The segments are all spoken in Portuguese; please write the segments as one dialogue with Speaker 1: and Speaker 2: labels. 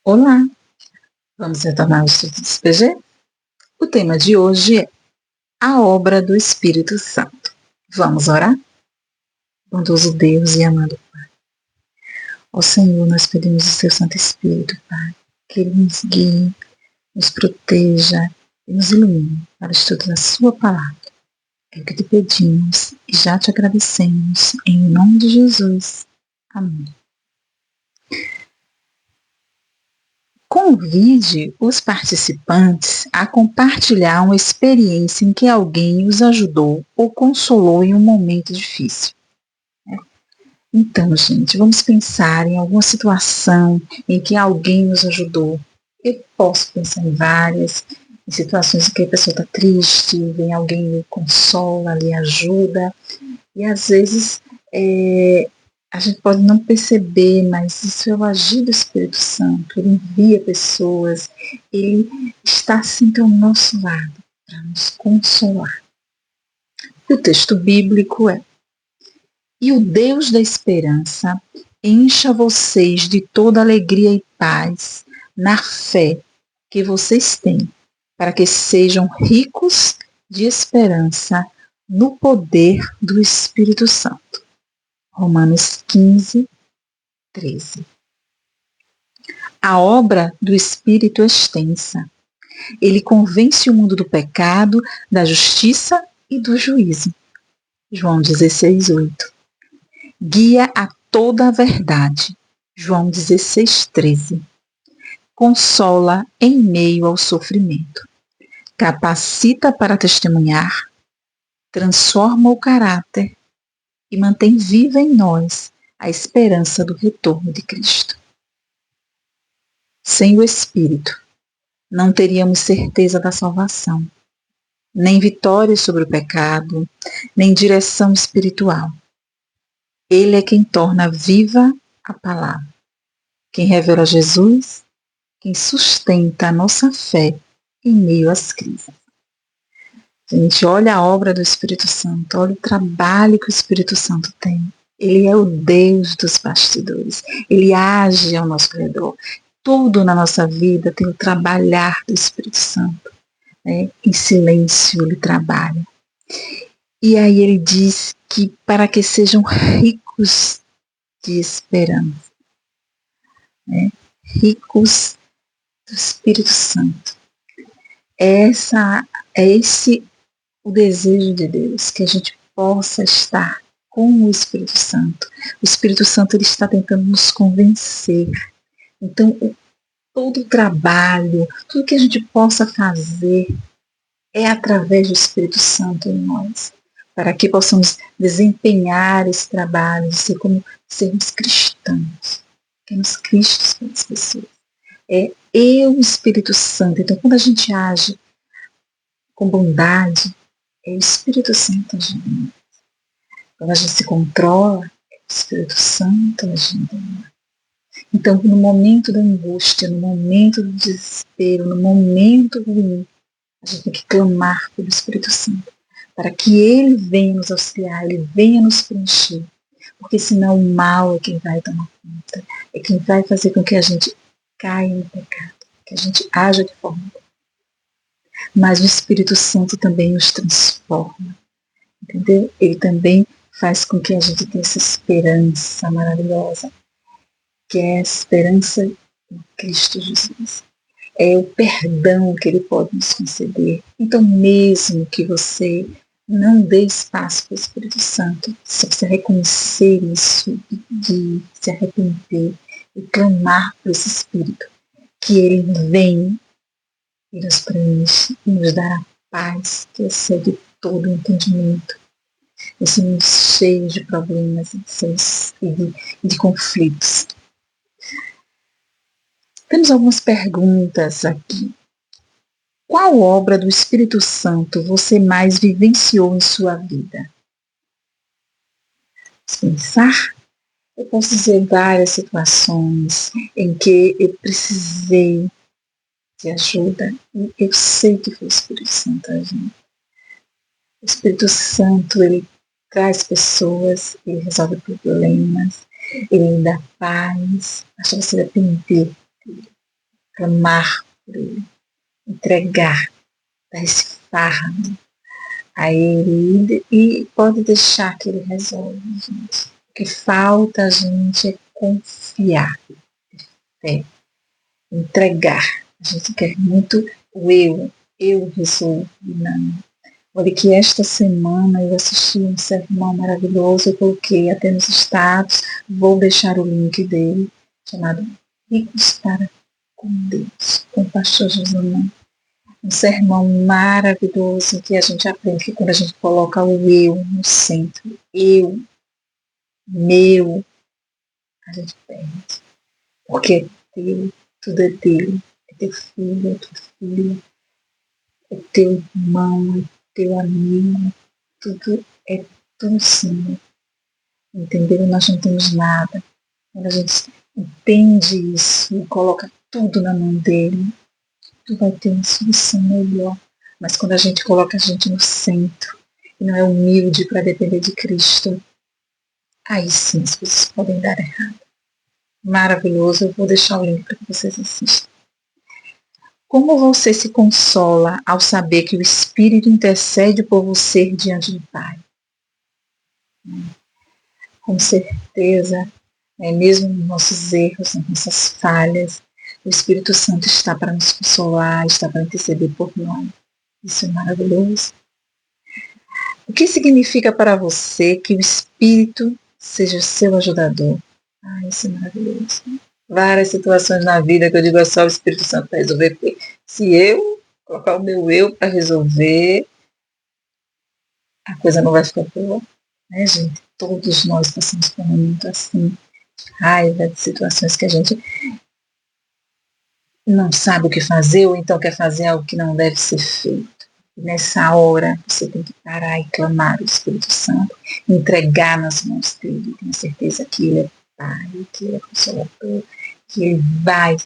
Speaker 1: Olá, vamos retornar ao estudo do SPG? O tema de hoje é a obra do Espírito Santo. Vamos orar? Bondoso Deus e amado Pai, ao Senhor nós pedimos o Seu Santo Espírito, Pai, que Ele nos guie, nos proteja e nos ilumine para o estudo da Sua Palavra. É o que te pedimos e já te agradecemos, em nome de Jesus. Amém. Convide os participantes a compartilhar uma experiência em que alguém os ajudou ou consolou em um momento difícil. Então, gente, vamos pensar em alguma situação em que alguém nos ajudou. Eu posso pensar em várias, em situações em que a pessoa está triste, vem alguém lhe consola, lhe ajuda, e às vezes a gente pode não perceber, mas isso é o agir do Espírito Santo. Ele envia pessoas, ele está sempre ao nosso lado para nos consolar. O texto bíblico é: e o Deus da esperança encha vocês de toda alegria e paz na fé que vocês têm, para que sejam ricos de esperança no poder do Espírito Santo. Romanos 15, 13. A obra do Espírito é extensa. Ele convence o mundo do pecado, da justiça e do juízo. João 16, 8. Guia a toda a verdade. João 16, 13. Consola em meio ao sofrimento. Capacita para testemunhar. Transforma o caráter e mantém viva em nós a esperança do retorno de Cristo. Sem o Espírito, não teríamos certeza da salvação, nem vitória sobre o pecado, nem direção espiritual. Ele é quem torna viva a palavra, quem revela Jesus, quem sustenta a nossa fé em meio às crises. Gente, olha a obra do Espírito Santo, olha o trabalho que o Espírito Santo tem. Ele é o Deus dos bastidores, ele age ao nosso redor. Tudo na nossa vida tem o trabalhar do Espírito Santo. Né? Em silêncio ele trabalha. E aí ele diz que para que sejam ricos de esperança. Né? Ricos do Espírito Santo. É esse o desejo de Deus, que a gente possa estar com o Espírito Santo. O Espírito Santo ele está tentando nos convencer. Então, todo o trabalho, tudo que a gente possa fazer é através do Espírito Santo em nós, para que possamos desempenhar esse trabalho de ser como sermos cristãos, sermos cristos para as pessoas. É eu, o Espírito Santo. Então, quando a gente age com bondade, é o Espírito Santo agindo. Quando a gente se controla, é o Espírito Santo agindo. Então, no momento da angústia, no momento do desespero, no momento ruim, a gente tem que clamar pelo Espírito Santo, para que Ele venha nos auxiliar, Ele venha nos preencher. Porque senão o mal é quem vai tomar conta, é quem vai fazer com que a gente caia no pecado, que a gente haja de forma. Mas o Espírito Santo também nos transforma, entendeu? Ele também faz com que a gente tenha essa esperança maravilhosa, que é a esperança em Cristo Jesus. É o perdão que Ele pode nos conceder. Então, mesmo que você não dê espaço para o Espírito Santo, se você reconhecer isso, de se arrepender e clamar por esse Espírito, que Ele vem e nos preenche e nos dará paz que excede todo o entendimento. Esse mundo cheio de problemas e de conflitos. Temos algumas perguntas aqui. Qual obra do Espírito Santo você mais vivenciou em sua vida? Vamos pensar? Eu posso dizer várias situações em que eu precisei de ajuda e eu sei que foi o Espírito Santo agindo. O Espírito Santo, ele traz pessoas, ele resolve problemas, ele dá paz, basta você depender dele. clamar por ele, entregar, dar esse fardo a ele e pode deixar que ele resolve, gente. O que falta a gente é confiar, entregar. A gente quer muito o eu resolvo, não. Olha que esta semana eu assisti um sermão maravilhoso, eu coloquei até nos status, vou deixar o link dele, chamado Ricos para com Deus, com o pastor Josimar. Um sermão maravilhoso que a gente aprende que quando a gente coloca o eu no centro, eu, meu, a gente perde. Porque é teu, tudo é teu. É teu filho, é tua filha, é teu irmão, é teu amigo, tudo é tão sim. Entendeu? Nós não temos nada. Quando a gente entende isso e coloca tudo na mão dele, tu vai ter uma solução melhor. Mas quando a gente coloca a gente no centro e não é humilde para depender de Cristo, aí sim as coisas podem dar errado. Maravilhoso, eu vou deixar o link para que vocês assistam. Como você se consola ao saber que o Espírito intercede por você diante do Pai? Com certeza, mesmo nos nossos erros, nas nossas falhas, o Espírito Santo está para nos consolar, está para interceder por nós. Isso é maravilhoso. O que significa para você que o Espírito seja seu ajudador? Isso é maravilhoso. Várias situações na vida que eu digo é só o Espírito Santo para resolver, porque se eu colocar o meu eu para resolver, a coisa não vai ficar boa, né, gente? Todos nós passamos por um momento assim, raiva de situações que a gente não sabe o que fazer, ou então quer fazer algo que não deve ser feito. E nessa hora, você tem que parar e clamar o Espírito Santo, entregar nas mãos dele, tenho certeza que ele é Pai, que ele é Consolador, que ele vai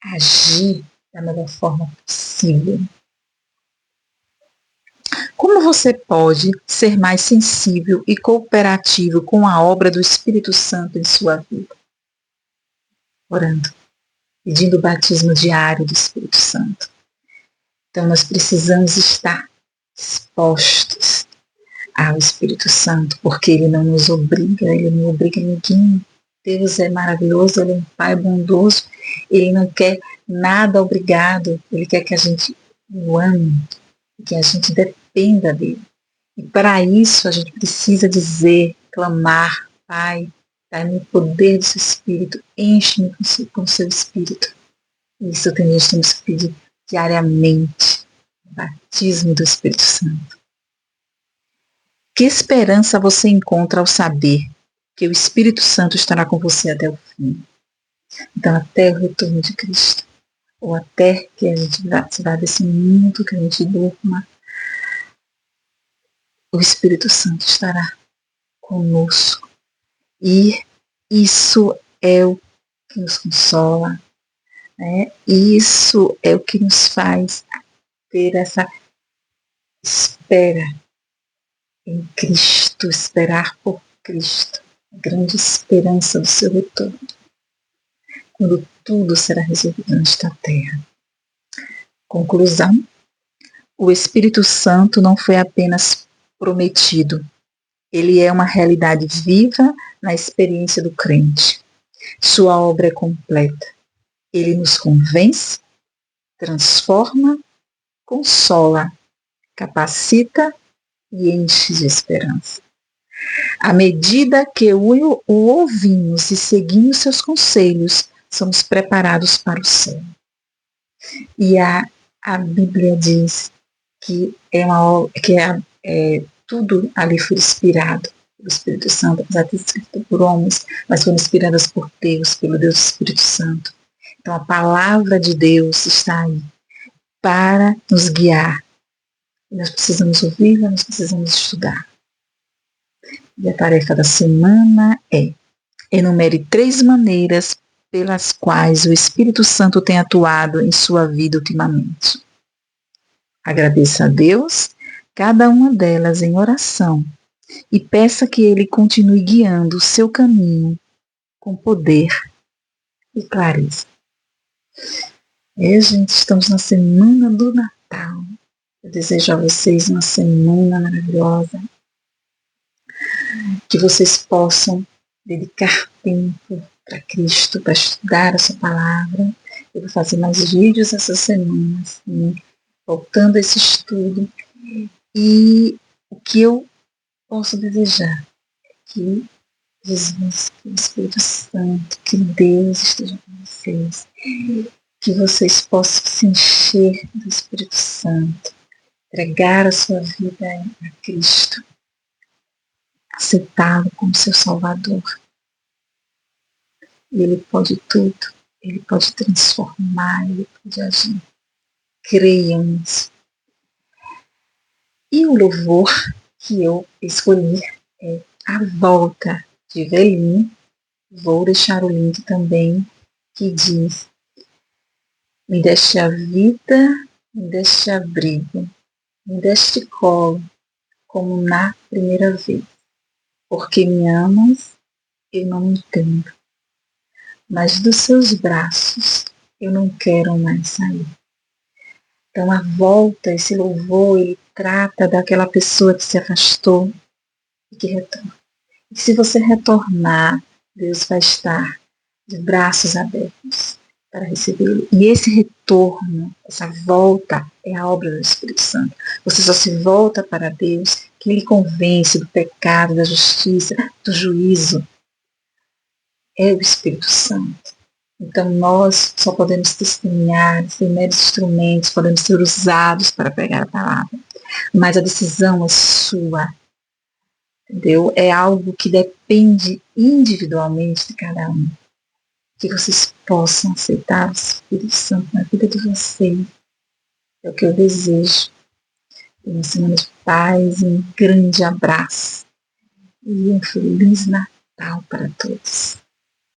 Speaker 1: agir da melhor forma possível. Como você pode ser mais sensível e cooperativo com a obra do Espírito Santo em sua vida? Orando, pedindo o batismo diário do Espírito Santo. Então nós precisamos estar dispostos ao Espírito Santo, porque ele não nos obriga, ele não obriga ninguém. Deus é maravilhoso, ele é um Pai bondoso, ele não quer nada obrigado, ele quer que a gente o ame, que a gente dependa dele. E para isso a gente precisa dizer, clamar, Pai, dá-me o poder do seu Espírito, enche-me com o seu Espírito. Isso que nós temos que pedir diariamente, o batismo do Espírito Santo. Que esperança você encontra ao saber que o Espírito Santo estará com você até o fim? Então, até o retorno de Cristo, ou até que a gente vá desse mundo, que a gente durma, o Espírito Santo estará conosco. E isso é o que nos consola, né? Isso é o que nos faz ter essa espera em Cristo, esperar por Cristo, a grande esperança do seu retorno, quando tudo será resolvido nesta terra. Conclusão: o Espírito Santo não foi apenas prometido, ele é uma realidade viva na experiência do crente. Sua obra é completa. Ele nos convence, transforma, consola, capacita e enche de esperança. À medida que o ouvimos e seguimos seus conselhos, somos preparados para o céu. E a Bíblia diz que tudo ali foi inspirado pelo Espírito Santo, apesar de ser escrito por homens, mas foram inspiradas por Deus, pelo Deus Espírito Santo. Então a palavra de Deus está aí para nos guiar. E nós precisamos ouvi-la, nós precisamos estudar. E a tarefa da semana é: enumere 3 maneiras pelas quais o Espírito Santo tem atuado em sua vida ultimamente. Agradeça a Deus, cada uma delas em oração, e peça que Ele continue guiando o seu caminho com poder e clareza. Gente, estamos na semana do Natal. Eu desejo a vocês uma semana maravilhosa, que vocês possam dedicar tempo para Cristo, para estudar a sua palavra. Eu vou fazer mais vídeos essa semana, assim, voltando a esse estudo. E o que eu posso desejar? Que Jesus, que o Espírito Santo, que Deus esteja com vocês, que vocês possam se encher do Espírito Santo, entregar a sua vida a Cristo, aceitá-lo como seu Salvador. E Ele pode tudo, Ele pode transformar, Ele pode agir. Creiam nisso. E o louvor que eu escolhi é A Volta, de Velim. Vou deixar o link também, que diz: me deste a vida, me deste abrigo, me deste colo, como na primeira vez. Porque me amas, eu não entendo, mas dos seus braços eu não quero mais sair. Então a volta, esse louvor, ele trata daquela pessoa que se afastou e que retorna. E se você retornar, Deus vai estar de braços abertos para recebê-lo. E esse retorno, essa volta, é a obra do Espírito Santo. Você só se volta para Deus, que Ele convence do pecado, da justiça, do juízo. É o Espírito Santo. Então nós só podemos testemunhar, ser meros instrumentos, podemos ser usados para pregar a palavra. Mas a decisão é sua. Entendeu? É algo que depende individualmente de cada um. Que vocês possam aceitar o Espírito Santo na vida de vocês. É o que eu desejo. Uma semana de paz, um grande abraço e um Feliz Natal para todos.